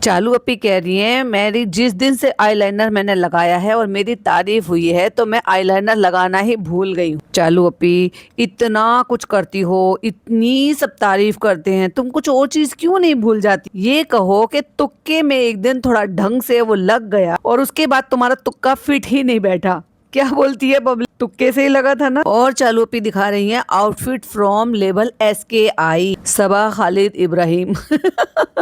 चालू अपी कह रही हैं मेरी जिस दिन से आईलाइनर मैंने लगाया है और मेरी तारीफ हुई है तो मैं आईलाइनर लगाना ही भूल गई हूँ। चालू अपी इतना कुछ करती हो, इतनी सब तारीफ करते हैं, तुम कुछ और चीज क्यों नहीं भूल जाती? ये कहो कि तुक्के में एक दिन थोड़ा ढंग से वो लग गया और उसके बाद तुम्हारा तुक्का फिट ही नहीं बैठा। क्या बोलती है बबली? तुक्के से ही लगा था ना। और चालू अपी दिखा रही हैं आउटफिट फ्रॉम लेबल SKI सबा खालिद इब्राहिम।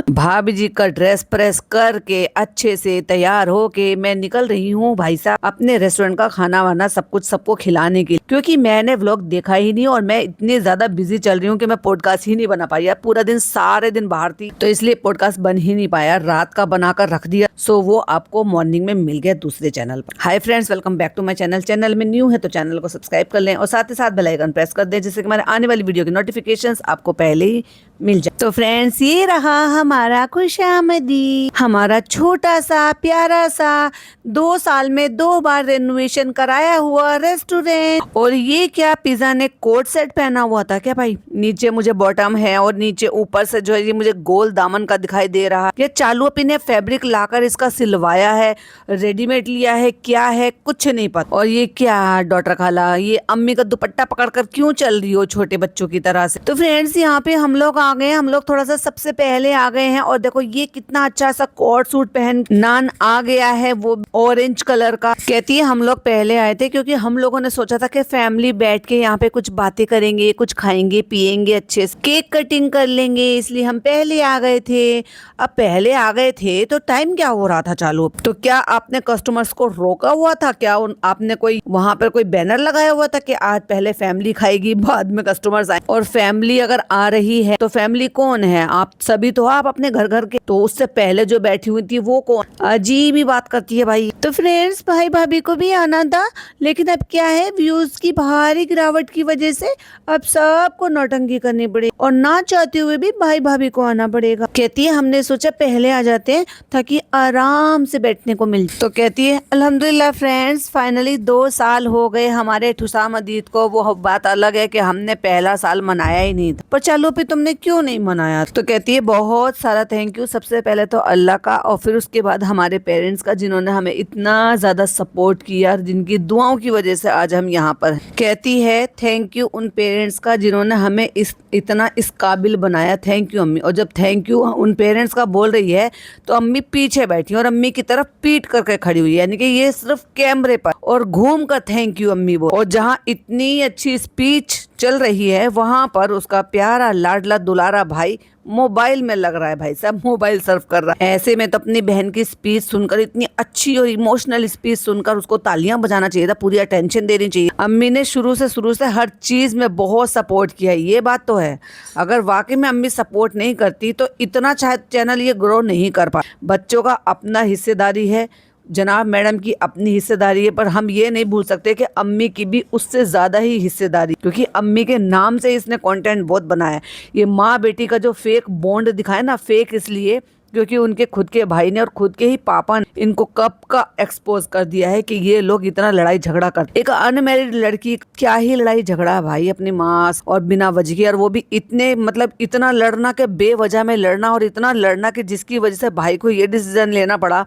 भाभी जी का ड्रेस प्रेस करके अच्छे से तैयार होके मैं निकल रही हूँ भाई साहब अपने रेस्टोरेंट का खाना वाना सब कुछ सबको खिलाने के लिए, क्योंकि मैंने व्लॉग देखा ही नहीं और मैं इतनी ज्यादा बिजी चल रही हूँ कि मैं पॉडकास्ट ही नहीं बना पाई यार। पूरा दिन सारे दिन बाहर थी तो इसलिए पॉडकास्ट बन ही नहीं पाया, रात का बनाकर रख दिया। सो वो आपको मॉर्निंग में मिल गया दूसरे चैनल पर। Hi friends, welcome back to my channel. Channel में न्यू है तो चैनल को सब्सक्राइब कर लें और साथ ही साथ बेल आइकन प्रेस कर दें जिससे कि हमारे आने वाली वीडियो की नोटिफिकेशंस आपको पहले ही मिल जाए। तो फ्रेंड्स, ये रहा हमारा खुशामदी, हमारा छोटा सा प्यारा सा 2 साल में 2 बार रेनोवेशन कराया हुआ रेस्टोरेंट। और ये क्या, पिज्जा ने कोट सेट पहना हुआ था क्या भाई? नीचे मुझे बॉटम है और नीचे ऊपर से जो है ये मुझे गोल दामन का दिखाई दे रहा है। ये चालू अपी ने फैब्रिक लाकर इसका सिलवाया है, रेडीमेड लिया है, क्या है कुछ नहीं पता। और ये क्या डॉटर खाला, ये अम्मी का दुपट्टा पकड़कर क्यों चल रही हो छोटे बच्चों की तरह से? तो फ्रेंड्स, यहाँ पे हम लोग आ गए, हम लोग थोड़ा सा सबसे पहले आ गए हैं और देखो ये कितना अच्छा सा कोट सूट पहन नान आ गया है, वो ऑरेंज कलर का। कहती है हम लोग पहले आए थे क्योंकि हम लोगों ने सोचा था कि फैमिली बैठ के यहाँ पे कुछ बातें करेंगे, कुछ खाएंगे पिएंगे, अच्छे से केक कटिंग कर लेंगे, इसलिए हम पहले आ गए थे। अब पहले आ गए थे तो टाइम क्या हो रहा था चालू? तो क्या आपने कस्टमर्स को रोका हुआ था क्या? आपने कोई वहां पर कोई बैनर लगाया हुआ था कि आज पहले फैमिली खाएगी बाद में कस्टमर्स आए? और फैमिली अगर आ रही है तो फैमिली कौन है? आप सभी तो आप अपने घर घर के, तो उससे पहले जो बैठी हुई थी वो कौन? अजीब ही बात करती है भाई। तो फ्रेंड्स, भाई भाभी को भी आना था लेकिन अब क्या है, व्यूज की भारी गिरावट की वजह से अब सबको नौटंकी करनी पड़ेगी और ना चाहते हुए भी भाई भाभी को आना पड़ेगा। कहती है हमने सोचा पहले आ जाते हैं ताकि आराम से बैठने को मिल। तो कहती है अल्हम्दुलिल्लाह फ्रेंड्स, फाइनली 2 साल हो गए हमारे ठुसाम अदीद को। वो बात अलग है कि हमने पहला साल मनाया ही नहीं था, पर चलो फिर तुमने क्यों नहीं मनाया? तो कहती है बहुत सारा थैंक यू, सबसे पहले तो अल्लाह का और फिर उसके बाद हमारे पेरेंट्स का जिन्होंने हमें इतना ज्यादा सपोर्ट किया, जिनकी दुआओं की वजह से आज हम यहाँ पर। कहती है थैंक यू उन पेरेंट्स का जिन्होंने हमें इतना इस काबिल बनाया। थैंक यू अम्मी। और जब थैंक यू उन पेरेंट्स का बोल रही है तो अम्मी पीछे बैठी और अम्मी की तरफ पीट करके खड़ी हुई है, यानी कि ये सिर्फ कैमरे पर और घूम कर थैंक यू अम्मी बोल। और जहाँ इतनी अच्छी स्पीच चल रही है वहां पर उसका प्यारा लाडला दुलारा भाई मोबाइल में लग रहा है, भाई साहब मोबाइल सर्व कर रहा है। ऐसे में तो अपनी बहन की स्पीच सुनकर, इतनी अच्छी और इमोशनल स्पीच सुनकर उसको तालियां बजाना चाहिए था, पूरी अटेंशन देनी चाहिए। अम्मी ने शुरू से हर चीज में बहुत सपोर्ट किया है, ये बात तो है। अगर वाकई में अम्मी सपोर्ट नहीं करती तो इतना शायद चैनल ये ग्रो नहीं कर पा। बच्चों का अपना हिस्सेदारी है, जनाब मैडम की अपनी हिस्सेदारी है, पर हम ये नहीं भूल सकते कि अम्मी की भी उससे ज़्यादा ही हिस्सेदारी, क्योंकि अम्मी के नाम से इसने कंटेंट बहुत बनाया है। ये माँ बेटी का जो फेक बॉन्ड दिखाया ना, फेक इसलिए क्योंकि उनके खुद के भाई ने और खुद के ही पापा ने इनको कब का एक्सपोज कर दिया है कि ये लोग इतना लड़ाई झगड़ा करते। एक अनमैरिड लड़की क्या ही लड़ाई झगड़ा भाई अपनी माँ और बिना वजह की, और वो भी इतने मतलब इतना लड़ना के बेवजह में लड़ना, और इतना लड़ना कि जिसकी वजह से भाई को ये डिसीजन लेना पड़ा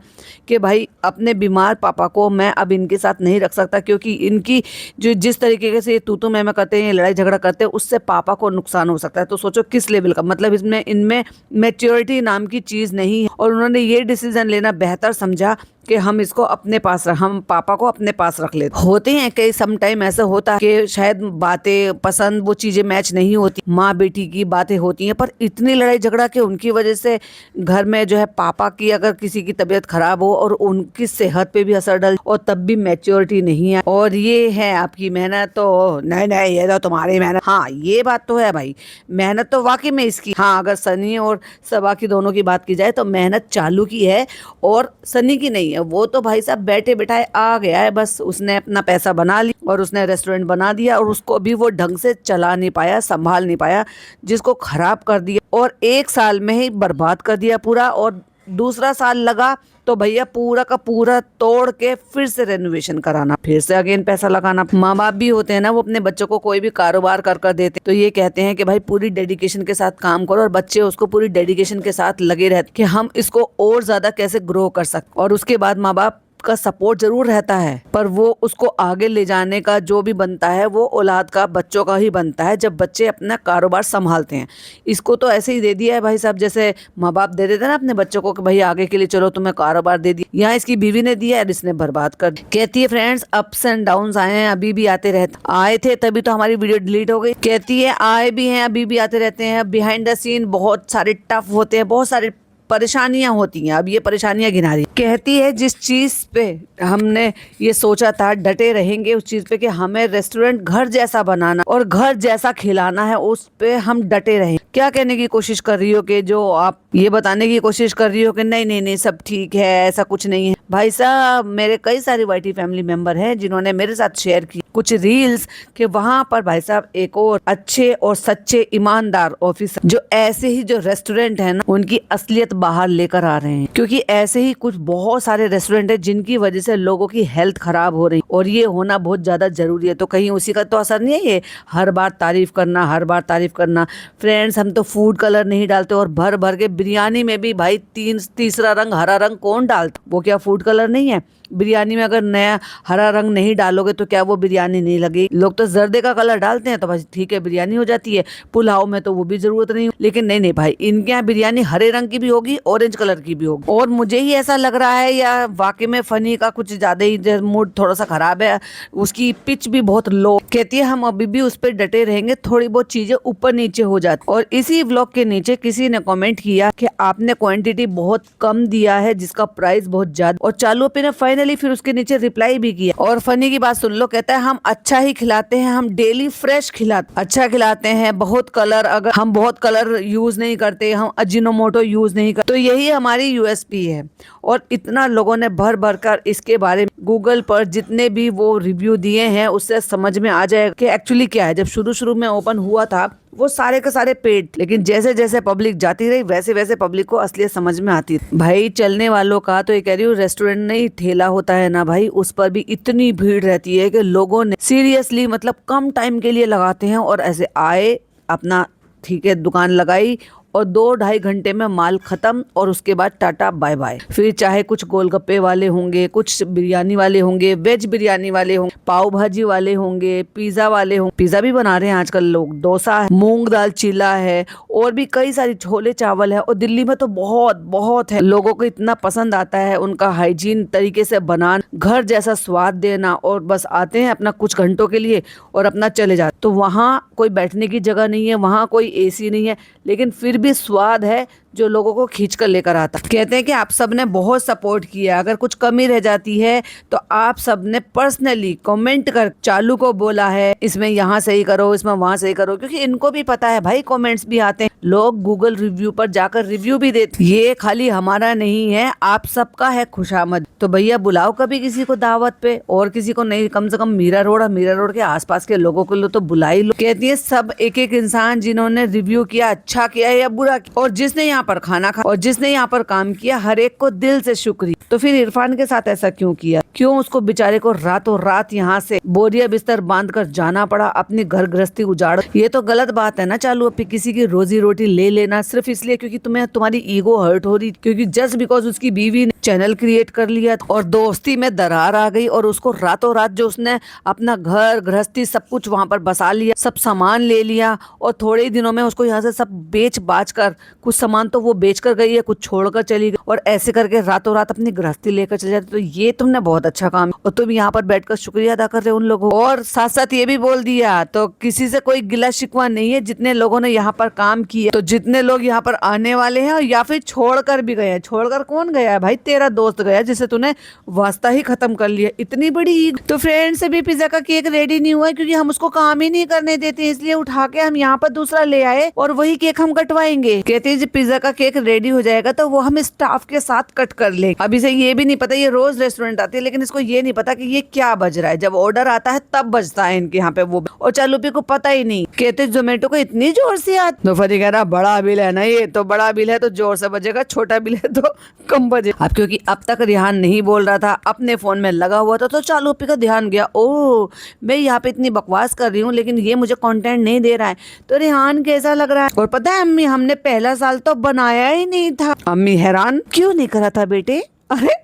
कि भाई अपने बीमार पापा को मैं अब इनके साथ नहीं रख सकता, क्योंकि इनकी जो जिस तरीके से ये तू मैं करते हैं, लड़ाई झगड़ा करते हैं, उससे पापा को नुकसान हो सकता है। तो सोचो किस लेवल का, मतलब इसमें इनमें मैच्योरिटी नाम की चीज नहीं है। और उन्होंने ये डिसीजन लेना बेहतर समझा कि हम इसको अपने पास हम पापा को अपने पास रख लेते। होते हैं कई सम टाइम ऐसा होता है कि शायद बातें पसंद वो चीजें मैच नहीं होती, माँ बेटी की बातें होती हैं, पर इतनी लड़ाई झगड़ा कि उनकी वजह से घर में जो है पापा की अगर किसी की तबीयत खराब हो और उनकी सेहत पे भी असर डल, और तब भी मैच्योरिटी नहीं है। और ये है आपकी मेहनत, तो नहीं ये तो तुम्हारी मेहनत। हाँ ये बात तो है भाई, मेहनत तो वाकई में इसकी। हाँ अगर सनी और सबा की दोनों की बात की जाए तो मेहनत चालू की है और सनी की नहीं है। वो तो भाई साहब बैठे बैठाए आ गया है, बस उसने अपना पैसा बना लिया और उसने रेस्टोरेंट बना दिया, और उसको भी वो ढंग से चला नहीं पाया, संभाल नहीं पाया, जिसको खराब कर दिया और 1 साल में ही बर्बाद कर दिया पूरा। और दूसरा साल लगा तो भैया पूरा का पूरा तोड़ के फिर से रेनोवेशन कराना, फिर से अगेन पैसा लगाना। माँ बाप भी होते हैं ना, वो अपने बच्चों को कोई भी कारोबार कर देते हैं तो ये कहते हैं कि भाई पूरी डेडिकेशन के साथ काम करो, और बच्चे उसको पूरी डेडिकेशन के साथ लगे रहते कि हम इसको और ज्यादा कैसे ग्रो कर सकते। और उसके बाद माँ बाप का सपोर्ट जरूर रहता है, पर वो उसको आगे ले जाने का जो भी बनता है वो औलाद का, बच्चों का ही बनता है, जब बच्चे अपना कारोबार संभालते हैं। इसको तो ऐसे ही दे दिया है भाई साहब, जैसे माँ बाप दे देते हैं ना अपने बच्चों को कि भाई आगे के लिए चलो तुम्हें कारोबार दे दिया। यहाँ इसकी बीवी ने दिया है, इसने बर्बाद कर दिया। कहती है फ्रेंड्स अप्स एंड डाउन आए हैं, अभी भी आते रहते, आए थे तभी तो हमारी वीडियो डिलीट हो गई। कहती है आए भी हैं, अभी भी आते रहते हैं। बिहाइंड द सीन बहुत सारे टफ होते हैं, बहुत सारे परेशानियां होती हैं। अब ये परेशानियां गिना रही। कहती है जिस चीज पे हमने ये सोचा था डटे रहेंगे उस चीज पे कि हमें रेस्टोरेंट घर जैसा बनाना और घर जैसा खिलाना है, उस पे हम डटे रहें। क्या कहने की कोशिश कर रही हो कि जो आप ये बताने की कोशिश कर रही हो कि नहीं नहीं नहीं सब ठीक है, ऐसा कुछ नहीं है। भाई साहब मेरे कई सारे वाईटी फैमिली मेंबर हैं जिन्होंने मेरे साथ शेयर की कुछ रील्स कि वहां पर भाई साहब एक और अच्छे और सच्चे ईमानदार ऑफिसर जो ऐसे ही जो रेस्टोरेंट है ना उनकी असलियत बाहर लेकर आ रहे हैं। क्योंकि ऐसे ही कुछ बहुत सारे रेस्टोरेंट है जिनकी वजह से लोगों की हेल्थ खराब हो रही, और ये होना बहुत ज्यादा जरूरी है। तो कहीं उसी का तो असर नहीं है ये हर बार तारीफ करना, हर बार तारीफ करना। फ्रेंड्स हम तो फूड कलर नहीं डालते, और भर भर के बिरयानी में भी भाई तीसरा रंग हरा रंग कौन डालता, वो क्या फूड कलर नहीं है? बिरयानी में अगर नया हरा रंग नहीं डालोगे तो क्या वो बिरयानी नहीं लगेगी? लोग तो जर्दे का कलर डालते हैं तो बस ठीक है बिरयानी हो जाती है। पुलाव में तो वो भी जरूरत नहीं, लेकिन नहीं नहीं भाई इनके यहाँ बिरयानी हरे रंग की भी होगी, ऑरेंज कलर की भी होगी। और मुझे ही ऐसा लग रहा है या वाकई में फनी का कुछ ज्यादा ही मूड थोड़ा सा खराब है, उसकी पिच भी बहुत लो। कहती है हम अभी भी उस पर डटे रहेंगे, थोड़ी बहुत चीजें ऊपर नीचे हो जाती। और इसी व्लॉग के नीचे किसी ने कमेंट किया कि आपने क्वांटिटी बहुत कम दिया है जिसका प्राइस बहुत ज्यादा, और चालू पे ने फाइनली फिर उसके नीचे रिप्लाई भी किया। और फनी की बात सुन लो, कहता है हम अच्छा ही खिलाते हैं, हम डेली फ्रेश खिलाते, अच्छा खिलाते हैं। बहुत कलर, अगर हम बहुत कलर यूज नहीं करते, हम अजीनोमोटो यूज नहीं करते, तो यही हमारी यूएसपी है। और इतना लोगों ने भर भर कर इसके बारे में गूगल पर जितने भी वो रिव्यू दिए हैं उससे समझ में आ जाएगा कि एक्चुअली क्या है। जब शुरू शुरू में ओपन हुआ था वो सारे के सारे पेड, लेकिन जैसे जैसे पब्लिक जाती रही वैसे वैसे पब्लिक को असलियत समझ में आती। भाई चलने वालों का तो ये कह रही हूँ रेस्टोरेंट नहीं ठेला होता है ना भाई, उस पर भी इतनी भीड़ रहती है कि लोगों ने सीरियसली मतलब कम टाइम के लिए लगाते हैं और ऐसे आए अपना ठीक है दुकान लगाई और 2-2.5 घंटे में माल खत्म, और उसके बाद टाटा बाय बाय। फिर चाहे कुछ गोलगप्पे वाले होंगे, कुछ बिरयानी वाले होंगे, वेज बिरयानी वाले होंगे, पाव भाजी वाले होंगे, पिज्जा वाले होंगे, पिज्जा भी बना रहे हैं आजकल लोग, डोसा है, मूंग दाल चीला है, और भी कई सारी छोले चावल है। और दिल्ली में तो बहुत बहुत है, लोगों को इतना पसंद आता है उनका हाइजीन तरीके से बनाना, घर जैसा स्वाद देना, और बस आते हैं अपना कुछ घंटों के लिए और अपना चले जाते। तो वहाँ कोई बैठने की जगह नहीं है, वहाँ कोई एसी नहीं है, लेकिन फिर भी स्वाद है जो लोगों को खींच कर लेकर आता। कहते हैं कि आप सब ने बहुत सपोर्ट किया, अगर कुछ कमी रह जाती है तो आप सब ने पर्सनली कमेंट कर चालू को बोला है इसमें यहाँ सही करो, इसमें वहाँ सही करो, क्योंकि इनको भी पता है भाई कमेंट्स भी आते हैं, लोग गूगल रिव्यू पर जाकर रिव्यू भी देते। ये खाली हमारा नहीं है, आप सबका है खुशामद। तो भैया बुलाओ कभी किसी को दावत पे, और किसी को नहीं, कम से कम मीरा रोड के आसपास के लोगों को तो बुला ही लो। कहती है सब एक एक इंसान जिन्होंने रिव्यू किया, अच्छा किया या बुरा किया, और जिसने यहाँ पर खाना खा और जिसने यहाँ पर काम किया, हर एक को दिल से शुक्रिया। तो फिर इरफान के साथ ऐसा क्यों किया? क्यों उसको बेचारे को रातों रात यहाँ से बोरिया बिस्तर बांध कर जाना पड़ा, अपनी घर गृहस्थी उजाड़? ये तो गलत बात है ना चालू, अपनी किसी की रोजी रोटी ले लेना सिर्फ इसलिए क्योंकि तुम्हारी ईगो हर्ट हो रही, क्योंकि जस्ट बिकॉज उसकी बीवी ने चैनल क्रिएट कर लिया और दोस्ती में दरार आ गई, और उसको रातों रात जो उसने अपना घर गृहस्थी सब कुछ वहां पर बसा लिया, सब सामान ले लिया, और थोड़े ही दिनों में उसको यहाँ से सब बेच बाच कर, कुछ सामान तो वो बेच कर गई है, कुछ छोड़कर चली गई, और ऐसे करके रातों रात अपनी गृहस्थी लेकर चले जाते। तो ये तुमने बहुत अच्छा काम, और तुम यहाँ पर बैठकर शुक्रिया अदा कर रहे हो उन लोगों। और साथ साथ ये भी बोल दिया, तो किसी से कोई गिला शिकवा नहीं है, जितने लोगों ने यहाँ पर काम किया, तो जितने लोग यहाँ पर आने वाले हैं या फिर छोड़कर भी गए हैं। छोड़कर कौन गया है भाई? तेरा दोस्त गया जिसे तूने वास्ता ही खत्म कर लिया, इतनी बड़ी ईग। तो फ्रेंड्स अभी पिज्जा का केक रेडी नहीं हुआ क्योंकि हम उसको काम ही नहीं करने देते, इसलिए उठा के हम यहाँ पर दूसरा ले आए और वही केक हम कटवाएंगे। कहते हैं जब पिज्जा का केक रेडी हो जाएगा तो वो हम स्टाफ के साथ कट कर ले। अभी से ये भी नहीं पता, ये रोज रेस्टोरेंट आती है लेकिन इसको ये नहीं पता कि ये क्या बज रहा है, जब ऑर्डर आता है तब बजता है इनके यहाँ पे वो। और चालूपी को पता ही नहीं, कहते जोमेटो को इतनी जोर से आती। तो फरी कह रहा बड़ा बिल है ना, ये तो बड़ा बिल है तो जोर से बजेगा, छोटा बिल है तो कम बजे। अब क्योंकि अब तक रिहान नहीं बोल रहा था, अपने फोन में लगा हुआ था, तो चालूपी का ध्यान गया, ओ मैं यहाँ पे इतनी बकवास कर रही हूँ लेकिन ये मुझे कंटेंट नहीं दे रहा है, तो रिहान कैसा लग रहा है। और पता है अम्मी, हमने पहला साल तो बनाया ही नहीं था। अम्मी हैरान, क्यों नहीं करा था बेटे? अरे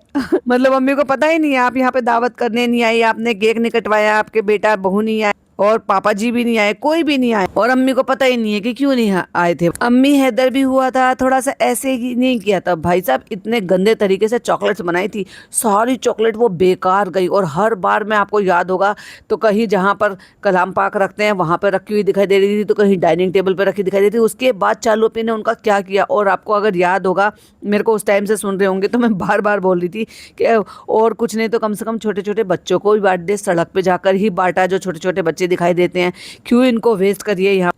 मतलब अम्मी को पता ही नहीं है आप यहाँ पे दावत करने नहीं आई, आपने केक नहीं कटवाया, आपके बेटा बहू नहीं आए और पापा जी भी नहीं आए, कोई भी नहीं आए, और अम्मी को पता ही नहीं है कि क्यों नहीं आए थे। अम्मी हैदर भी हुआ था, थोड़ा सा ऐसे ही नहीं किया था। भाई साहब इतने गंदे तरीके से चॉकलेट्स बनाई थी, सारी चॉकलेट वो बेकार गई। और हर बार में आपको याद होगा तो कहीं जहाँ पर कलाम पाक रखते हैं वहाँ पर रखी हुई दिखाई दे रही थी, तो कहीं डाइनिंग टेबल पर रखी दिखाई देती थी। उसके बाद चालूपी ने उनका क्या किया, और आपको अगर याद होगा, मेरे को उस टाइम से सुन रहे होंगे तो मैं बार बार बोल रही थी कि और कुछ नहीं तो कम से कम छोटे छोटे बच्चों को भी बांट दे, सड़क पे जाकर ही बांटा, जो छोटे छोटे बच्चे दिखाई देते हैं, क्यों इनको वेस्ट करिए यहाँ।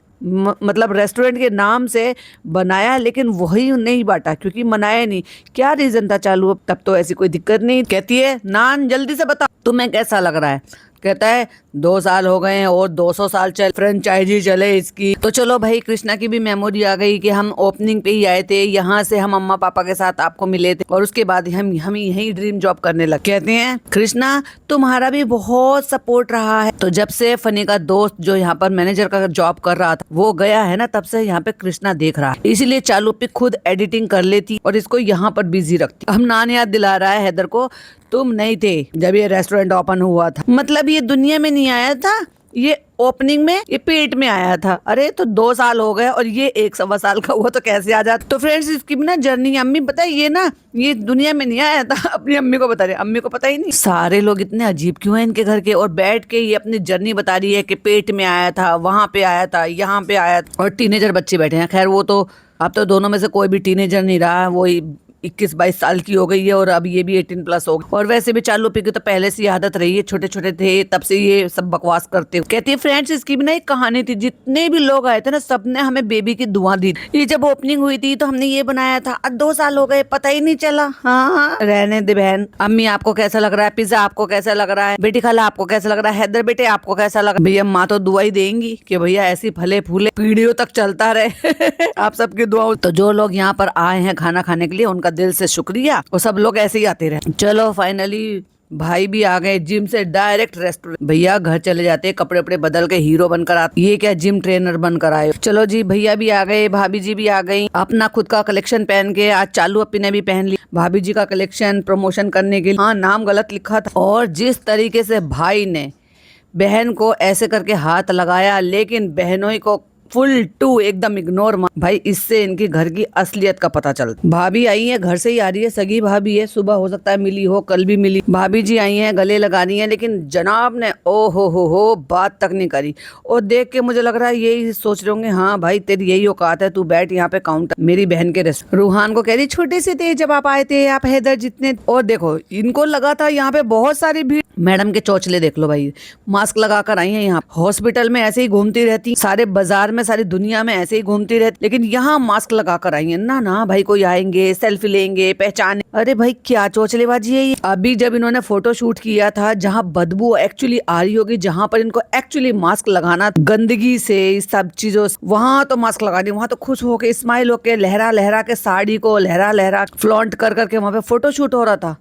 मतलब रेस्टोरेंट के नाम से बनाया लेकिन वही नहीं बांटा क्योंकि मनाया नहीं। क्या रीजन था चालू? तब तो ऐसी कोई दिक्कत नहीं। कहती है नान जल्दी से बता तुम्हें कैसा लग रहा है। कहता है 2 साल हो गए हैं और 200 साल चल फ्रेंचाइजी चले इसकी। तो चलो भाई, कृष्णा की भी मेमोरी आ गई कि हम ओपनिंग पे ही आए थे, यहाँ से हम अम्मा पापा के साथ आपको मिले थे और उसके बाद हम यही ड्रीम जॉब करने लगे। कहते हैं कृष्णा तुम्हारा भी बहुत सपोर्ट रहा है। तो जब से फनी का दोस्त जो यहाँ पर मैनेजर का जॉब कर रहा था वो गया है ना, तब से यहाँ पे कृष्णा देख रहा है, इसीलिए चालूपी खुद एडिटिंग कर लेती और इसको यहाँ पर बिजी रखती। हम नान याद दिला रहा है हैदर को, तुम नहीं थे जब ये रेस्टोरेंट ओपन हुआ था, मतलब ये दुनिया में नहीं आया था, ये ओपनिंग में ये पेट में आया था। अरे तो 2 साल हो गए और ये 1 सवा साल का हुआ तो कैसे आ जाता। तो फ्रेंड्स इसकी भी ना जर्नी, अम्मी पता है ये ना ये दुनिया में नहीं आया था, अपनी अम्मी को बता रही, अम्मी को पता ही नहीं। सारे लोग इतने अजीब क्यों हैं इनके घर के, और बैठ के ये अपनी जर्नी बता रही है कि पेट में आया था, वहां पे आया था, यहाँ पे आया था, और टीनेजर बच्चे बैठे हैं। खैर वो तो अब तो दोनों में से कोई भी टीनेजर नहीं रहा, वो 21-22 साल की हो गई है और अब ये भी 18+ हो गई। और वैसे भी चालूपी की तो पहले से आदत रही है, छोटे छोटे थे तब से ये सब बकवास करते हो। कहती है फ्रेंड्स इसकी भी ना एक कहानी थी, जितने भी लोग आए थे ना सबने हमें बेबी की दुआ दी। ये जब ओपनिंग हुई थी तो हमने ये बनाया था, अब 2 साल हो गए पता ही नहीं चला। हाँ रहने दे बहन। अम्मी आपको कैसा लग रहा है, पिज्जा आपको कैसा लग रहा है, बेटी खाला आपको कैसा लग रहा है, हैदर बेटे आपको कैसा लग रहा है। भैया माँ तो दुआ ही देंगी कि भैया ऐसी फले फूले पीढ़ियों तक चलता रहे आप सबकी दुआ। तो जो लोग यहाँ पर आए हैं खाना खाने के लिए उनका दिल से शुक्रिया, और सब लोग ऐसे ही आते रहे। चलो फाइनली भाई भी आ गए, जिम से डायरेक्ट रेस्टोरेंट। भैया घर चले जाते, कपड़े वपड़े बदल के हीरो बनकर आते, ये क्या जिम ट्रेनर बनकर आए। चलो जी भैया भी आ गए, भाभी जी भी आ गई, अपना खुद का कलेक्शन पहन के। आज चालू अपी ने भी पहन ली भाभी जी का कलेक्शन प्रमोशन करने के लिए। हाँ नाम गलत लिखा था, और जिस तरीके से भाई ने बहन को ऐसे करके हाथ लगाया, लेकिन बहनों को फुल टू एकदम इग्नोर। भाई इससे इनकी घर की असलियत का पता चलता। भाभी आई है, घर से ही आ रही है, सगी भाभी है, सुबह हो सकता है मिली हो, कल भी मिली। भाभी जी आई हैं, गले लगानी है, लेकिन जनाब ने ओ हो बात तक नहीं करी। और देख के मुझे लग रहा है यही सोच रहे होंगे, हाँ भाई तेरी यही औकात है, तू बैठ यहाँ पे काउंटर मेरी बहन के रेस्ट। रूहान को कह रही छोटे से थे जब आप आए थे, आप हैदर जितने। और देखो इनको लगा था यहाँ पे बहुत सारी भीड़। मैडम के चौचले देख लो भाई, मास्क लगा कर आई है। यहाँ हॉस्पिटल में ऐसे ही घूमती रहती, सारे बाजार में सारी दुनिया में ऐसे ही घूमती रहती, लेकिन यहाँ मास्क लगा कर आई है। ना भाई कोई आएंगे सेल्फी लेंगे पहचाने। अरे भाई क्या चौचलेबाजी है ये। अभी जब इन्होंने फोटो शूट किया था जहाँ बदबू एक्चुअली आ रही होगी, जहाँ पर इनको एक्चुअली मास्क लगाना गंदगी से इस सब चीजों, वहां तो मास्क लगानी, वहां तो खुश होके स्माइल होके लहरा लहरा के साड़ी को लहरा लहरा फ्लॉन्ट कर करके वहां पे फोटो शूट हो रहा था।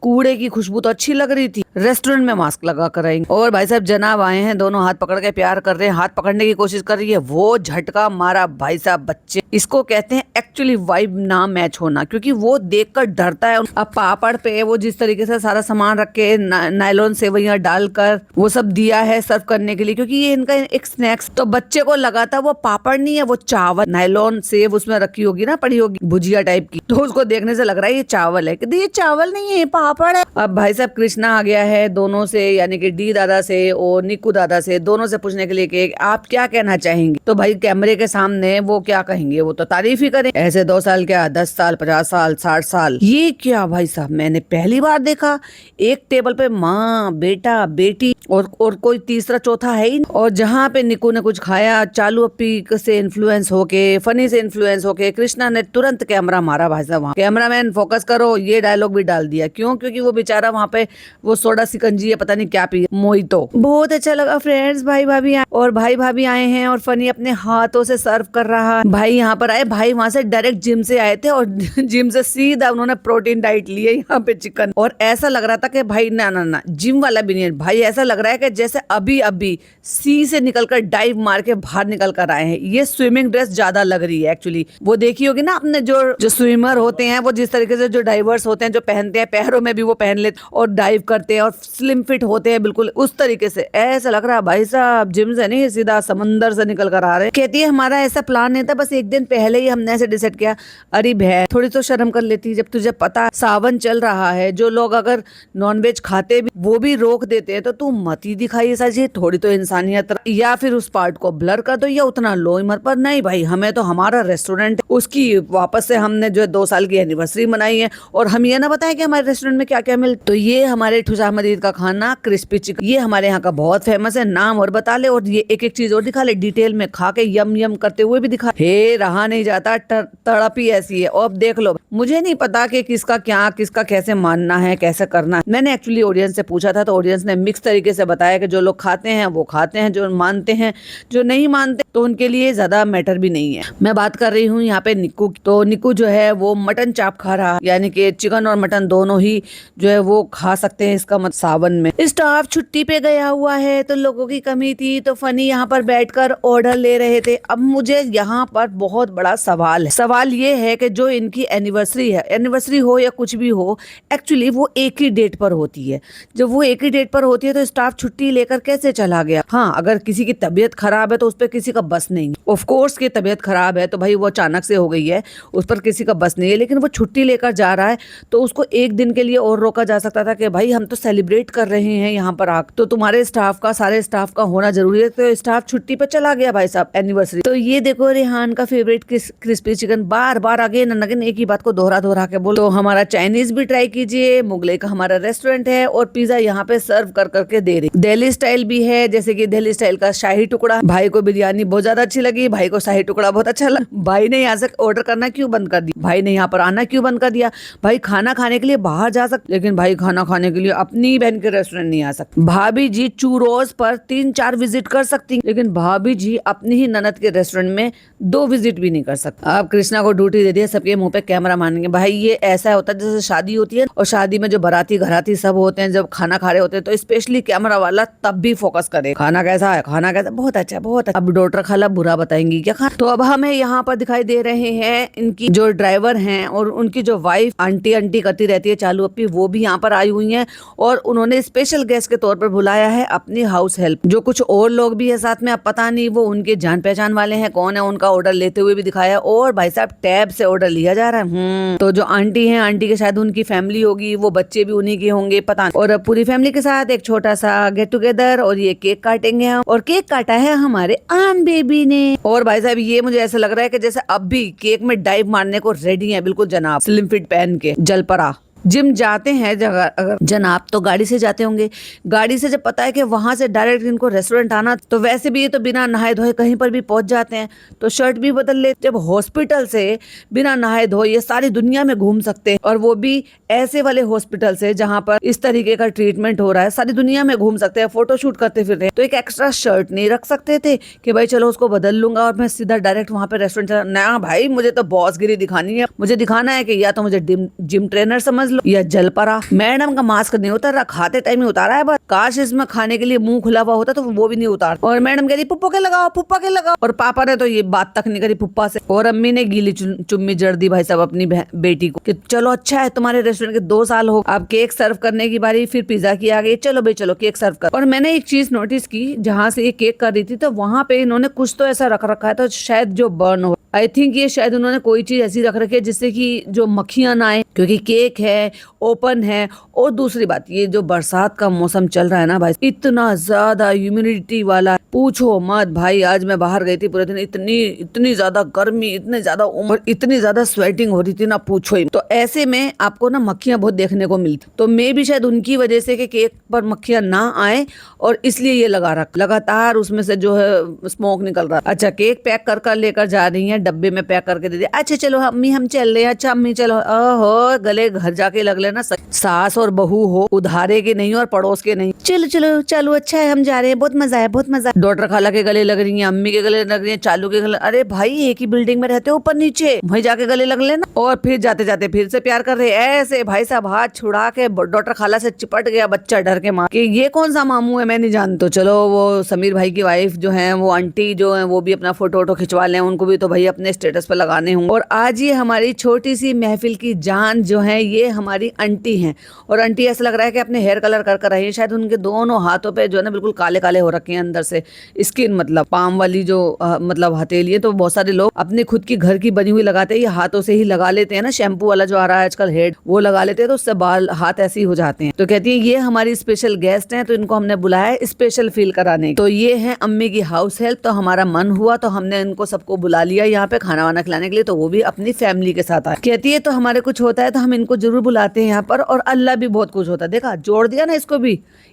कूड़े की खुशबू तो अच्छी लग रही थी, रेस्टोरेंट में मास्क लगा कर आएंगे। और भाई साहब जनाब आए हैं, दोनों हाथ पकड़ के प्यार कर रहे हैं, हाथ पकड़ने की कोशिश कर रही है, वो झटका मारा भाई साहब बच्चे। इसको कहते हैं एक्चुअली वाइब ना मैच होना, क्योंकि वो देखकर डरता है। अब पापड़ पे वो जिस तरीके से सारा सामान रख के नायलॉन सेवइयां डालकर वो सब दिया है सर्व करने के लिए, क्योंकि ये इनका एक स्नैक्स। तो बच्चे को लगा था वो पापड़ नहीं है, वो चावल नायलॉन सेव उसमें रखी होगी ना, पड़ी होगी भुजिया टाइप की, तो उसको देखने से लग रहा है ये चावल है। कहते ये चावल नहीं है, पापड़ है। अब भाई साहब कृष्णा आ गया है दोनों से, यानी कि डी दादा से और निक्कू दादा से, दोनों से पूछने के लिए कि आप क्या कहना चाहेंगे। तो भाई कैमरे के सामने वो क्या कहेंगे, वो तो तारीफ ही करें। ऐसे 2 साल क्या, 10 साल, 50 साल, 60 साल, ये क्या भाई साहब, मैंने पहली बार देखा। एक टेबल पे माँ, बेटा, बेटी और कोई तीसरा चौथा है ही नहीं। और जहाँ पे निक्कू ने कुछ खाया, चालू अपी से इन्फ्लुएंस होके, फनी से इन्फ्लुएंस होके, कृष्णा ने तुरंत कैमरा मारा भाई साहब। वहाँ कैमरामैन फोकस करो, ये डायलॉग भी डाल दिया। क्यों? क्योंकि वो बेचारा वहाँ पे वो सोडा सिकंजी है, पता नहीं क्या पी, मोहितो। बहुत अच्छा लगा फ्रेंड्स, भाई भाभी आए हैं और फनी अपने हाथों से सर्व कर रहा है। भाई यहाँ पर आए, भाई वहां से डायरेक्ट जिम से आए थे और जिम से सीधा उन्होंने प्रोटीन डाइट ली है यहाँ पे चिकन। और ऐसा लग रहा था कि भाई ना जिम वाला भी नहीं है भाई, ऐसा लग रहा है कि जैसे अभी सी से निकलकर डाइव मार के बाहर निकल कर आए हैं। ये स्विमिंग ड्रेस ज्यादा लग रही है एक्चुअली। वो देखी होगी ना आपने, जो स्विमर होते हैं वो जिस तरीके से, जो डाइवर्स होते हैं जो पहनते हैं, पैरों में भी वो पहन लेते और डाइव करते हैं और स्लिम फिट होते हैं, बिल्कुल उस तरीके से। ऐसा लग रहा है भाई साहब जिम से नहीं, सीधा समंदर से निकल कर आ रहे हैं। कहती है हमारा ऐसा प्लान नहीं था, बस एक दिन पहले ही हमने ऐसे डिसाइड किया। अरे बहन, थोड़ी तो शर्म कर लेती, जब तुझे पता सावन चल रहा है, जो लोग अगर नॉनवेज खाते भी वो भी रोक देते हैं, तो तू मत ही दिखाई ऐसा चीज। थोड़ी तो इंसानियत, या फिर उस पार्ट को ब्लर कर दो, या उतना लो मत। पर नहीं भाई, हमें तो हमारा रेस्टोरेंट, उसकी वापस से हमने जो है 2 साल की एनिवर्सरी मनाई है, और हम ये ना बताएं कि हमारे रेस्टोरेंट में क्या क्या मिलता। तो ये हमारे ठुसाम का खाना क्रिस्पी चिकन, ये हमारे यहाँ का बहुत फेमस है। नाम और बता ले, और ये एक एक चीज और दिखा ले डिटेल में, खा के यम यम करते हुए भी दिखा। हे रहा नहीं जाता, तड़प ही ऐसी है। और देख लो, मुझे नहीं पता कि किसका क्या, किसका कैसे मानना है, कैसे करना है। मैंने एक्चुअली ऑडियंस से पूछा था, तो ऑडियंस ने मिक्स तरीके से बताया कि जो लोग खाते हैं वो खाते हैं, जो मानते हैं, जो नहीं मानते तो उनके लिए ज्यादा मैटर भी नहीं है। मैं बात कर रही हूँ यहाँ पे निक्कू। तो निक्कू जो है वो मटन चाप खा रहा, यानी कि चिकन और मटन दोनों ही जो है वो खा सकते हैं इसका मत। सावन में स्टाफ छुट्टी पे गया हुआ है, तो लोगों की कमी थी, तो फनी यहाँ पर बैठकर ऑर्डर ले रहे थे। अब मुझे यहाँ पर बहुत बड़ा सवाल है। सवाल ये है कि जो इनकी एनिवर्सरी है, एनिवर्सरी हो या कुछ भी हो, एक्चुअली वो एक ही डेट पर होती है। जब वो एक ही डेट पर होती है तो स्टाफ छुट्टी लेकर कैसे चला गया? हाँ, अगर किसी की तबीयत खराब है तो उस पर किसी का बस नहीं है। ऑफ कोर्स की तबीयत खराब है तो भाई वो अचानक से हो गई है, उस पर किसी का बस नहीं है। लेकिन वो छुट्टी लेकर जा रहा है तो उसको एक दिन के लिए और रोका जा सकता था कि भाई हम तो सेलिब्रेट कर रहे हैं यहाँ पर आकर, तो तुम्हारे स्टाफ का, सारे स्टाफ का होना जरूरी है। तो स्टाफ छुट्टी पे चला गया भाई साहब एनिवर्सरी। तो ये देखो रेहान का favourite crispy chicken, bar bar again and again एक ही बात को दोहरा के बोल। तो हमारा चाइनीज भी ट्राई कीजिए, मुगलई का हमारा रेस्टोरेंट है, और पिज्जा यहाँ पे सर्व कर करके दे रही। दिल्ली स्टाइल भी है, जैसे कि दिल्ली स्टाइल का शाही टुकड़ा। भाई को बिरयानी बहुत ज्यादा अच्छी लगी, भाई को शाही टुकड़ा बहुत अच्छा लगा। भाई ने यहाँ से ऑर्डर करना क्यों बंद कर दिया? भाई ने यहाँ पर आना क्यों बंद कर दिया? भाई खाना खाने के लिए बाहर जा सकते, लेकिन भाई खाना खाने के लिए अपनी बहन के रेस्टोरेंट नहीं आ सकते। भाभी जी चूरोज पर 3-4 विजिट कर सकती, लेकिन भाभी जी अपनी ही ननद के रेस्टोरेंट में 2 विजिट भी नहीं कर सकते। अब कृष्णा को ड्यूटी दे दिया, सबके मुंह पे कैमरा मारेंगे। भाई ये ऐसा होता है जैसे शादी होती है, और शादी में जो बाराती घराती सब होते हैं, जब खाना खा रहे होते हैं तो स्पेशली कैमरा वाला तब भी फोकस करे, खाना कैसा है, खाना कैसा, बहुत अच्छा, बहुत अच्छा। अब डॉक्टर खाला बुरा बताएंगी क्या खाना? तो अब हमें यहाँ पर दिखाई दे रहे हैं इनकी जो ड्राइवर हैं और उनकी जो वाइफ आंटी करती रहती है चालू अपी, वो भी यहाँ पर आई हुई है, और उन्होंने स्पेशल गेस्ट के तौर पर बुलाया है अपनी हाउस हेल्प। जो कुछ और लोग भी है साथ में, अब पता नहीं वो उनके जान पहचान वाले हैं कौन है, उनका ऑर्डर लेते हुए भी दिखाया। और भाई साहब टैब से ऑर्डर लिया जा रहा है। तो जो आंटी है, आंटी के शायद उनकी फैमिली होगी, वो बच्चे भी उन्हीं के होंगे, पता नहीं। और पूरी फैमिली के साथ एक छोटा सा गेट टुगेदर, और ये केक काटेंगे हम, और केक काटा है हमारे आन बेबी ने। और भाई साहब ये मुझे ऐसा लग रहा है कि जैसे अब भी केक में डाइव मारने को रेडी है, बिल्कुल जनाब, स्लिम फिट पहन के जलपरा। जिम जाते हैं जगह अगर जनाब तो गाड़ी से जाते होंगे। गाड़ी से जब पता है कि वहां से डायरेक्ट इनको रेस्टोरेंट आना, तो वैसे भी ये तो बिना नहाए धोए कहीं पर भी पहुंच जाते हैं, तो शर्ट भी बदल ले। जब हॉस्पिटल से बिना नहाए धोए ये सारी दुनिया में घूम सकते हैं, और वो भी ऐसे वाले हॉस्पिटल से जहां पर इस तरीके का ट्रीटमेंट हो रहा है, सारी दुनिया में घूम सकते हैं, फोटोशूट करते फिर रहे, तो एक एक्स्ट्रा शर्ट नहीं रख सकते थे कि भाई चलो उसको बदल लूंगा और मैं सीधा डायरेक्ट वहां पे रेस्टोरेंट चला? ना भाई, मुझे तो बॉसगिरी दिखानी है। मुझे दिखाना है कि या तो मुझे जिम ट्रेनर समझ लो या जलपरा। मैडम का मास्क नहीं उतर रहा, खाते टाइम ही उतारा है बस। काश इसमें खाने के लिए मुंह खुला हुआ होता तो वो भी नहीं उतार। और मैडम कह रही पुप्पो के लगाओ, पुप्पा के लगाओ, और पापा ने तो ये बात तक नहीं करी पुप्पा से। और अम्मी ने गीली चुम्मी जड़ दी भाई साहब अपनी बेटी को कि चलो अच्छा है तुम्हारे रेस्टोरेंट के 2 साल हो, अब केक सर्व करने की बारी, फिर पिज्जा की आ गई, चलो भाई चलो केक सर्व कर। और मैंने एक चीज नोटिस की, जहाँ से ये केक कर रही थी तो वहां पे इन्होंने कुछ तो ऐसा रख रखा है, तो शायद जो बर्न हो, आई थिंक ये शायद उन्होंने कोई चीज ऐसी रख रखी है जिससे कि जो मक्खियां ना आए, क्योंकि केक है है, ओपन है। और दूसरी बात, ये जो बरसात का मौसम चल रहा है ना भाई, इतना ज्यादा ह्यूमिडिटी वाला, पूछो मत भाई। आज मैं बाहर गई थी पूरे दिन, इतनी इतनी ज्यादा गर्मी, इतनी ज्यादा उम्र, इतनी ज्यादा स्वेटिंग हो रही थी ना, पूछो ही। तो ऐसे में आपको ना मक्खियां बहुत देखने को मिलती, तो मैं भी शायद उनकी वजह से कि केक पर मक्खियां ना आए और इसलिए ये लगा रख, लगातार उसमें से जो है स्मोक निकल रहा। अच्छा, केक पैक कर कर लेकर जा रही है, डब्बे में पैक करके दे दिया। अच्छा चलो अम्मी हम चल रहे हैं। अच्छा अम्मी चलो, ओहो गले घर जाके लग लेना, सास और बहू हो, उधारे के नहीं और पड़ोस के नहीं। चलो चलो चलो, अच्छा है हम जा रहे हैं, बहुत मजा है, बहुत मजा। डॉक्टर खाला के गले लग रही है, अम्मी के गले लग रही है, चालू के गले। अरे भाई एक ही बिल्डिंग में रहते हो, ऊपर नीचे, वहीं जाके गले लग लेना। और फिर जाते जाते फिर से प्यार कर रहे ऐसे। भाई साहब हाथ छुड़ा के डॉक्टर खाला से चिपट गया बच्चा डर के मां कि ये कौन सा मामू है, मैं नहीं जानता। तो चलो वो समीर भाई की वाइफ जो है, वो आंटी जो है, वो भी अपना फोटो वोटो खिंचवा लें, उनको भी तो भाई अपने स्टेटस पे लगाने होंगे। और आज ये हमारी छोटी सी महफिल की जान जो है, ये हमारी आंटी हैं। और आंटी ऐसा लग रहा है कि अपने हेयर कलर कर कर रही है, शायद उनके दोनों हाथों पे जो है ना बिल्कुल काले काले हो रखे हैं अंदर से, स्किन मतलब पाम वाली जो मतलब हथेली है। तो बहुत सारे लोग अपने खुद की घर की बनी हुई लगाते हैं, ये हाथों से ही लगा लेते हैं ना, शैम्पू वाला जो आ रहा है आजकल हेड, वो लगा लेते हैं, तो उससे बाल हाथ ऐसे ही हो जाते हैं। तो कहती है ये हमारी स्पेशल गेस्ट हैं, तो इनको हमने बुलाया है स्पेशल फील कराने। तो ये है अम्मी की हाउस हेल्प। तो हमारा मन हुआ तो हमने इनको सबको बुला लिया यहाँ पे खाना वाना खिलाने के लिए, तो वो भी अपनी फैमिली के साथ आए। कहती है तो हमारे कुछ होता है तो हम इनको जरूर बुलाते हैं यहाँ पर, और अल्लाह भी बहुत कुछ होता है। देखा, जोड़ दिया ना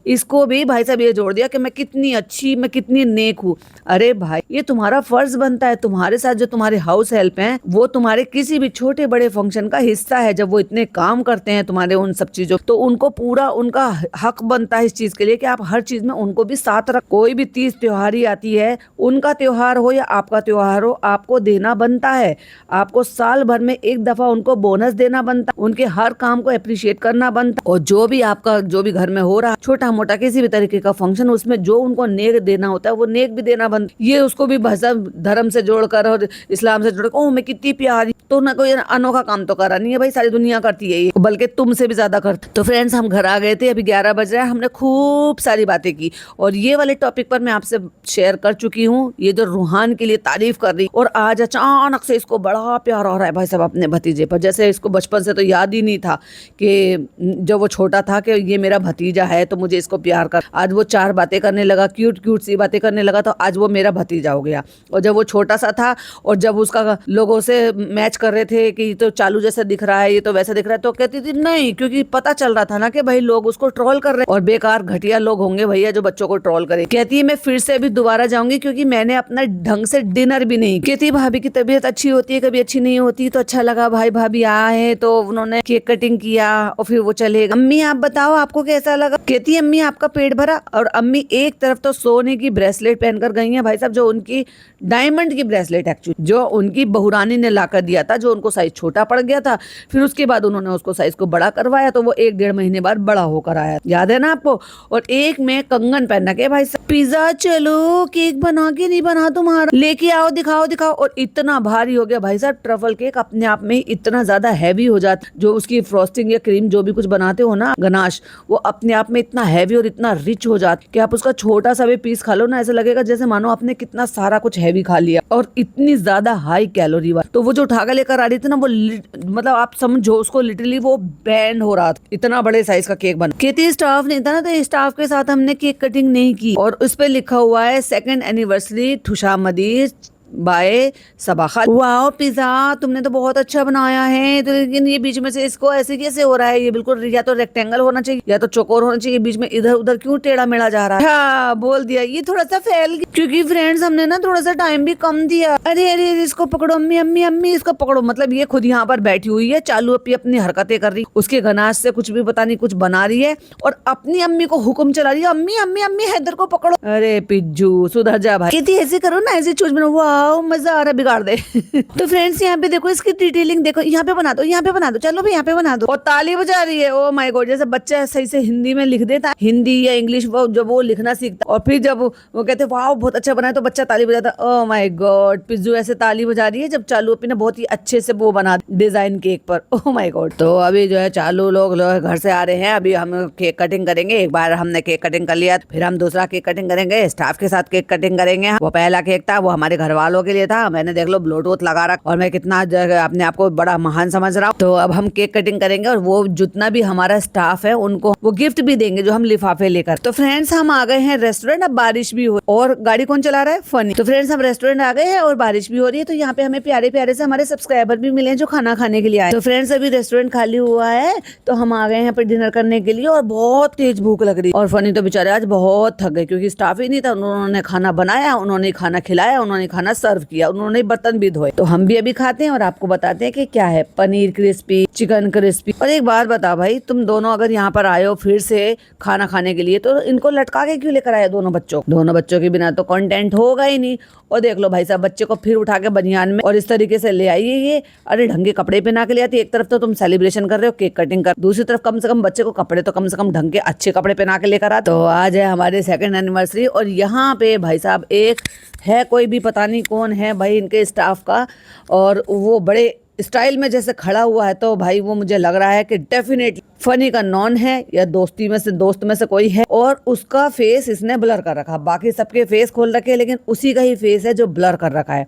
इसको भी भाई साहब, ये जोड़ दिया कि मैं कितनी अच्छी, मैं कितनी नेक हूँ। अरे भाई ये तुम्हारा फर्ज बनता है, तुम्हारे साथ जो तुम्हारे हाउस हेल्प हैं वो तुम्हारे किसी भी छोटे बड़े फंक्शन का हिस्सा है। जब वो इतने काम करते हैं तुम्हारे उन सब चीजों, तो उनको पूरा उनका हक बनता है इस चीज के लिए कि आप हर चीज में उनको भी साथ रख। कोई भी तीज त्योहार ही आती है, उनका त्योहार हो या आपका त्योहार हो, आपको देना बनता है। आपको साल भर में एक दफा उनको बोनस देना बनता, उनके हर काम को अप्रिशिएट करना बनता। और जो भी आपका जो भी घर में हो रहा छोटा मोटा किसी भी तरीके का फंक्शन, उसमें जो उनको नेक देना होता है वो नेक भी देना बनता। ये उसको भी भाषा धर्म से जोड़कर और इस्लाम से जोड़कर, ओह मैं कितनी प्यारी, तो ना कोई अनोखा काम तो करा नहीं है भाई, सारी दुनिया करती है ये, बल्कि तुमसे भी ज्यादा करती। तो फ्रेंड्स हम घर आ गए थे, अभी 11 बज रहा है, हमने खूब सारी बातें की और ये वाले टॉपिक पर मैं आपसे शेयर कर चुकी हूँ, ये जो रूहान के लिए तारीफ कर रही। और आज अचानक से इसको बड़ा प्यार हो रहा है भाई साहब अपने भतीजे पर, जैसे इसको बचपन से तो याद ही नहीं था कि जब वो छोटा था कि ये मेरा भतीजा है तो मुझे इसको प्यार कर। आज वो 4 बातें करने लगा, क्यूट क्यूट सी बातें करने लगा, तो आज वो मेरा भतीजा हो गया। और जब वो छोटा सा था और जब उसका लोगों से मैच कर रहे थे कि ये तो चालू जैसा दिख रहा है, ये तो वैसा दिख रहा है, तो कहती थी नहीं, क्योंकि पता चल रहा था ना कि भाई लोग उसको ट्रोल कर रहे हैं और बेकार घटिया लोग होंगे भैया जो बच्चों को ट्रोल करे। कहती है मैं फिर से अभी दोबारा जाऊंगी क्योंकि मैंने अपना ढंग से डिनर भी नहीं। कहती भाभी की तबीयत अच्छी होती है, कभी अच्छी नहीं होती, तो अच्छा लगा भाई भाभी आए तो उन्होंने केक कटिंग किया और फिर वो चले। अम्मी आप बताओ आपको कैसा लगा? कहती है अम्मी आपका पेट भरा। और अम्मी एक तरफ तो सोने की ब्रेसलेट पहनकर गई है भाई साहब, जो उनकी डायमंड की ब्रेसलेट एक्चुअली जो उनकी बहुरानी ने लाकर दिया था, जो उनको साइज छोटा पड़ गया था, फिर उसके बाद उन्होंने उसको साइज को बड़ा करवाया, तो वो 1-1.5 महीने बाद बड़ा होकर आया, याद है ना आपको। और एक में कंगन पहना के भाई साहब, पिज्जा चलो केक बना के नहीं बना तुम्हारा, लेके आओ दिखाओ दिखाओ। और इतना भारी हो गया भाई साहब, ट्रफल केक अपने आप में इतना ज्यादा हैवी हो जाता, जो उसकी फ्रोस्टिंग या क्रीम जो भी कुछ बनाते हो ना गनाश, वो अपने आप में इतना हैवी और इतना रिच हो जाता कि आप उसका छोटा सा भी पीस खा लो ना, ऐसा लगेगा जैसे मानो आपने कितना सारा कुछ हैवी खा लिया। और इतनी ज्यादा हाई कैलोरी वाला, तो वो जो उठा के लेकर आ रही थी ना, वो मतलब आप समझो उसको लिटरली वो बैंड हो रहा था, इतना बड़े साइज का केक बना। कहती स्टाफ नहीं था ना, तो स्टाफ के साथ हमने केक कटिंग नहीं की। और उस पे लिखा हुआ है 2nd एनिवर्सरी खुशामदीद बाय सबाखा। वाओ पिज्जा तुमने तो बहुत अच्छा बनाया है, तो लेकिन ये बीच में से इसको ऐसे कैसे हो रहा है? ये बिल्कुल या तो रेक्टेंगल होना चाहिए या तो चौकोर होना चाहिए, बीच में इधर उधर क्यों टेढ़ा मेढ़ा जा रहा है? हाँ बोल दिया, ये थोड़ा सा फैल गया क्योंकि फ्रेंड्स हमने ना थोड़ा सा टाइम भी कम दिया। अरे अरे इसको पकड़ो अम्मी अम्मी अम्मी इसको पकड़ो। मतलब ये खुद यहाँ पर बैठी हुई है, चालू अपनी हरकतें कर रही, उसके गनाश से कुछ भी पता नहीं कुछ बना रही है और अपनी अम्मी को हुक्म चला रही है, अम्मी अम्मी अम्मी हैदर को पकड़ो। अरे पिज्जू सुधर जा भाई, कहती ऐसे करो ना, ऐसे चूज बनो। वाह मजा आ रहा, बिगाड़ दे। तो फ्रेंड्स यहाँ पे देखो, इसकी डिटेलिंग देखो, यहाँ पे बना दो, यहाँ पे बना दो, चलो भाई यहाँ पे बना दो। और ताली बजा रही है, ओ माय गॉड, जैसे बच्चा सही से हिंदी में लिख देता, हिंदी या इंग्लिश जब वो लिखना सीखता, और फिर जब वो कहते वाह बहुत अच्छा बनाया, तो बच्चा ताली बजाता। ओ माय गॉड, पिज्जू ऐसे ताली बजा रही है जब चालू अपने बहुत ही अच्छे से वो बना डिजाइन केक पर। Oh my God. तो अभी जो है चालू लोग घर से आ रहे हैं, अभी हम केक कटिंग करेंगे। एक बार हमने केक कटिंग कर लिया, फिर हम दूसरा केक कटिंग करेंगे, स्टाफ के साथ केक कटिंग करेंगे। वो पहला केक था, वो हमारे घर वालों सालों के लिए था, मैंने देख लो ब्लूटूथ लगा रखा और मैं कितना अपने आप को बड़ा महान समझ रहा हूँ। तो अब हम केक कटिंग करेंगे और वो जितना भी हमारा स्टाफ है उनको वो गिफ्ट भी देंगे जो हम लिफाफे लेकर। तो फ्रेंड्स हम आ गए हैं रेस्टोरेंट, अब बारिश भी हो और गाड़ी कौन चला रहा है, फनी। तो फ्रेंड्स हम रेस्टोरेंट आ गए हैं और बारिश भी हो रही है। तो यहाँ पे हमें प्यारे प्यारे से हमारे सब्सक्राइबर भी मिले जो खाना खाने के लिए आए। तो फ्रेंड्स अभी रेस्टोरेंट खाली हुआ है तो हम आ गए हैं पर डिनर करने के लिए और बहुत तेज भूख लग रही। और फनी तो बेचारे आज बहुत थक गए क्योंकि स्टाफ ही नहीं था। उन्होंने खाना बनाया, उन्होंने खाना खिलाया, उन्होंने खाना सर्व किया, उन्होंने बर्तन भी धोए। तो हम भी अभी खाते हैं और आपको बताते हैं कि क्या है, पनीर क्रिस्पी, चिकन क्रिस्पी। और एक बात बता भाई, तुम दोनों अगर यहाँ पर आए हो फिर से खाना खाने के लिए तो इनको लटका के क्यों लेकर आए दोनों बच्चों? दोनों बच्चों के बिना तो कंटेंट होगा ही नहीं। और देख लो भाई साहब, बच्चे को फिर उठा के बनियान में और इस तरीके से ले आइए ये। अरे ढंग के कपड़े पहना के ले आती। एक तरफ तो तुम सेलिब्रेशन कर रहे हो, केक कटिंग कर, दूसरी तरफ कम से कम बच्चे को कपड़े तो कम से कम ढंग के अच्छे कपड़े पहना के लेकर आ। तो आज है हमारे सेकंड एनिवर्सरी और यहाँ पे भाई साहब एक है, कोई भी पता नहीं कौन है भाई इनके स्टाफ का, और वो बड़े स्टाइल में जैसे खड़ा हुआ है। तो भाई वो मुझे लग रहा है कि डेफिनेटली फनी का नॉन है या दोस्त में से कोई है। और उसका फेस इसने ब्लर कर रखा, बाकी सबके फेस खोल रखे लेकिन उसी का ही फेस है जो ब्लर कर रखा है।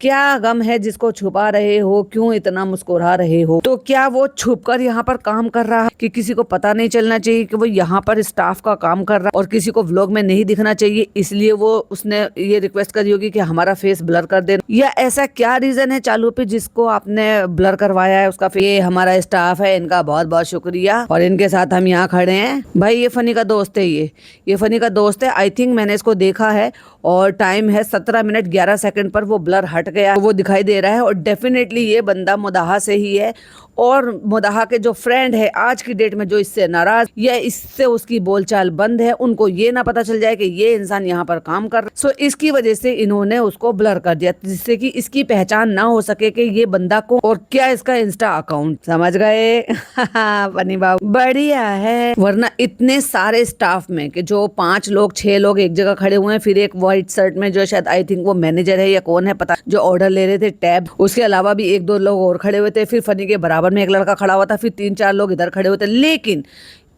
क्या गम है जिसको छुपा रहे हो, क्यों इतना मुस्कुरा रहे हो? तो क्या वो छुपकर यहाँ पर काम कर रहा है कि किसी को पता नहीं चलना चाहिए कि वो यहाँ पर स्टाफ का काम कर रहा है और किसी को व्लॉग में नहीं दिखना चाहिए, इसलिए वो उसने ये रिक्वेस्ट करी होगी कि हमारा फेस ब्लर कर देना? या ऐसा क्या रीजन है चालू पे जिसको आपने ब्लर करवाया है उसका फेस? ये हमारा स्टाफ है, इनका बहुत बहुत शुक्रिया। और इनके साथ हम यहाँ खड़े हैं। भाई ये फनी का दोस्त है, ये फनी का दोस्त है। आई थिंक मैंने इसको देखा है और टाइम है 17 मिनट 11 सेकंड पर वो ब्लर हट गया, वो दिखाई दे रहा है। और डेफिनेटली ये बंदा मुदाहा से ही है और मुदाहा के जो फ्रेंड है आज की डेट में जो इससे नाराज या इससे उसकी बोलचाल बंद है, उनको ये ना पता चल जाए कि ये इंसान यहाँ पर काम कर रहा है। सो इसकी वजह से इन्होंने उसको ब्लर कर दिया जिससे कि इसकी पहचान ना हो सके कि ये बंदा को और क्या इसका इंस्टा अकाउंट। समझ गए? फनी बाबू बढ़िया है। वरना इतने सारे स्टाफ में कि जो 5 लोग 6 लोग एक जगह खड़े हुए हैं, फिर एक व्हाइट शर्ट में जो शायद आई थिंक वो मैनेजर है या कौन है पता, जो ऑर्डर ले रहे थे टैब, उसके अलावा भी 1-2 लोग और खड़े हुए थे। फिर फनी के बराबर में एक लड़का खड़ा हुआ था, फिर 3-4 लोग इधर खड़े हुए थे, लेकिन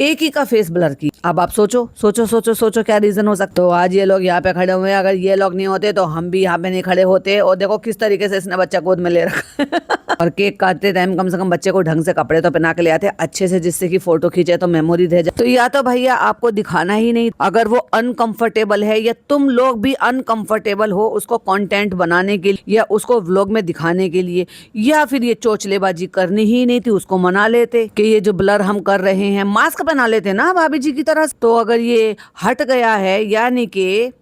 एक ही का फेस ब्लर की। अब आप सोचो क्या रीजन हो सकता। तो आज ये लोग यहाँ पे खड़े हुए हैं, अगर ये लोग नहीं होते तो हम भी यहाँ पे नहीं खड़े होते। और देखो किस तरीके से इसने बच्चा गोद में ले रखा और केक काटते टाइम कम से कम बच्चे को ढंग से कपड़े तो पहना के ले आते अच्छे से, जिससे कि फोटो खींचे तो मेमोरी रह जाए। तो या तो भैया आपको दिखाना ही नहीं, अगर वो अनकंफर्टेबल है या तुम लोग भी अनकंफर्टेबल हो उसको कंटेंट बनाने के लिए या उसको व्लॉग में दिखाने के लिए, या फिर ये चोचलेबाजी करनी ही नहीं थी, उसको मना लेते कि ये जो ब्लर हम कर रहे हैं मास्क बना लेते ना भाभी जी की तरह। तो अगर ये हट गया है यानी कि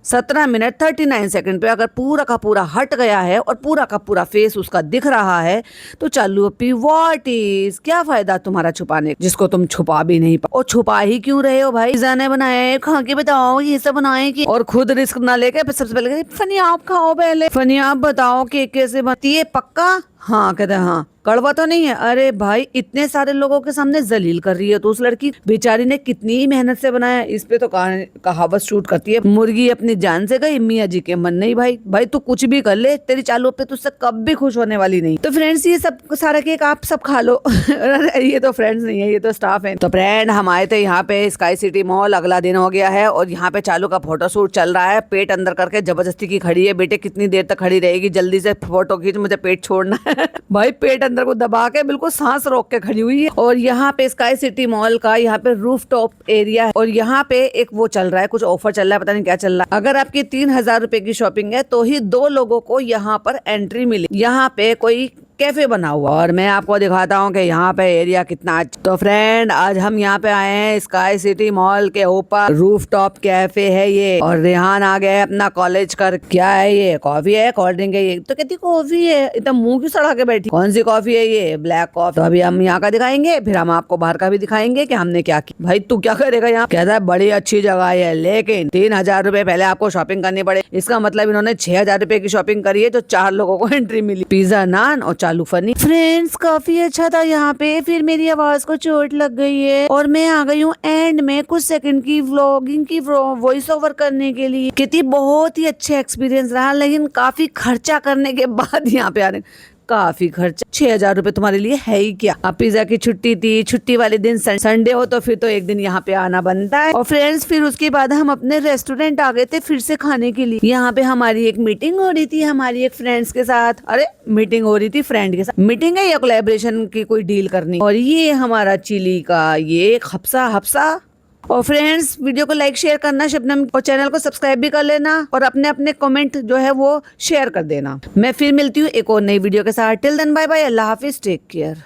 17 मिनट 39 सेकंड पे अगर पूरा का पूरा हट गया है और पूरा का पूरा फेस उसका दिख रहा है, तो चालू अपी व्हाट इज, क्या फायदा तुम्हारा छुपाने जिसको तुम छुपा भी नहीं पा। और छुपा ही क्यों रहे हो भाई? जाने बनाए खा के बताओ ये सब बनाए कि, और खुद रिस्क ना लेके सबसे पहले फनी आप खाओ, पहले फनी आप बताओ कि कैसे बनती है। पक्का? हाँ कहते हैं हाँ। कड़वा तो नहीं है? अरे भाई इतने सारे लोगों के सामने जलील कर रही है तो उस लड़की बेचारी ने कितनी मेहनत से बनाया। इस पे तो कहावत शूट करती है, मुर्गी अपनी जान से गई मियाँ जी के मन नहीं। भाई तू कुछ भी कर ले, तेरी चालू पे तुझसे कब भी खुश होने वाली नहीं। तो फ्रेंड्स ये सब सारा केक आप सब खा लो। ये तो फ्रेंड्स नहीं है, ये तो स्टाफ है। तो फ्रेंड हम आए थे यहाँ पे स्काई सिटी मॉल, अगला दिन हो गया है और यहाँ पे चालू का फोटो शूट चल रहा है। पेट अंदर करके जबरदस्ती की खड़ी है, बेटे कितनी देर तक खड़ी रहेगी, जल्दी से फोटो खींच, मुझे पेट छोड़ना है। भाई पेट अंदर को दबा के बिल्कुल सांस रोक के खड़ी हुई है। और यहाँ पे स्काई सिटी मॉल का यहाँ पे रूफ टॉप एरिया है और यहाँ पे एक वो चल रहा है, कुछ ऑफर चल रहा है, पता नहीं क्या चल रहा है। अगर आपकी 3000 रुपए की शॉपिंग है तो ही 2 लोगों को यहाँ पर एंट्री मिली। यहाँ पे कोई कैफे बना हुआ और मैं आपको दिखाता हूँ कि यहाँ पे एरिया कितना अच्छा। तो फ्रेंड आज हम यहाँ पे आए हैं स्काई सिटी मॉल के ऊपर, रूफ टॉप कैफे है ये। और रेहान आ गया है अपना कॉलेज कर। क्या है ये? कॉफी है, कोल्ड ड्रिंक है? ये तो कहती कॉफी है, इतना मुंह क्यों सड़ा के बैठी? कौन सी कॉफी है ये? Black coffee. तो अभी हम यहाँ का दिखाएंगे, फिर हम आपको बाहर का भी दिखाएंगे कि हमने क्या किया। भाई तू क्या करेगा यहाँ? कहता है बड़ी अच्छी जगह है लेकिन 3000 रुपए पहले आपको शॉपिंग करनी पड़े। इसका मतलब इन्होंने 6000 रुपए की शॉपिंग करी है तो 4 लोगों को एंट्री मिली, पिज्जा नान और चालू फनी। फ्रेंड्स काफी अच्छा था यहाँ पे, फिर मेरी आवाज को चोट लग गई है और मैं आ गई हूँ एंड में कुछ सेकंड की व्लॉगिंग की वॉइस ओवर करने के लिए। कितनी बहुत ही अच्छा एक्सपीरियंस रहा, लेकिन काफी खर्चा करने के बाद यहाँ पे आ रहे। काफी खर्चा, 6,000 रुपए तुम्हारे लिए है ही क्या। अब पिज्जा की छुट्टी थी, छुट्टी वाले दिन संडे हो तो फिर तो एक दिन यहाँ पे आना बनता है। और फ्रेंड्स फिर उसके बाद हम अपने रेस्टोरेंट आ गए थे फिर से खाने के लिए। यहाँ पे हमारी एक मीटिंग हो रही थी हमारी एक फ्रेंड्स के साथ। अरे मीटिंग हो रही थी फ्रेंड के साथ, मीटिंग है या कोलैबोरेशन की कोई डील करनी। और ये हमारा चिली का ये हफ्सा। और फ्रेंड्स वीडियो को लाइक शेयर करना शबनम, और चैनल को सब्सक्राइब भी कर लेना, और अपने अपने कमेंट जो है वो शेयर कर देना। मैं फिर मिलती हूँ एक और नई वीडियो के साथ। टिल देन बाय बाय, अल्लाह हाफिज, टेक केयर।